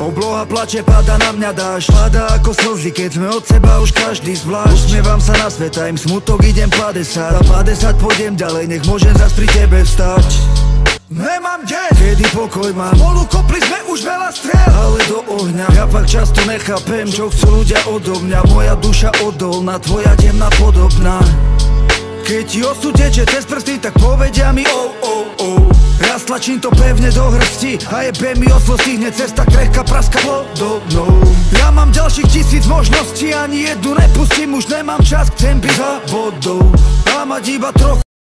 Obloha plače, pada na mňa dáš. Padá ako slzy, keď sme od seba už každý zvlášť. Usmievam sa na sveta, im smutok, idem 50. A 50 pôjdem ďalej, nech môžem zas pri tebe vstať. Nemám deň, kedy pokoj mám. Spolu kopli sme už veľa striel, ale do ohňa. Ja fakt často nechápem, čo chcú ľudia odo mňa. Moja duša odolná, tvoja temná podobná. Keď ti osud teče cez prsty, tak povedia mi oh, oh, oh. Ja stlačím to pevne do hrsti a jebe mi oslo, stihne cesta krehká praska plodobnou. Ja mám ďalších 1000 možností, ani jednu nepustím, už nemám čas, chcem byť za vodou. A mať iba trochu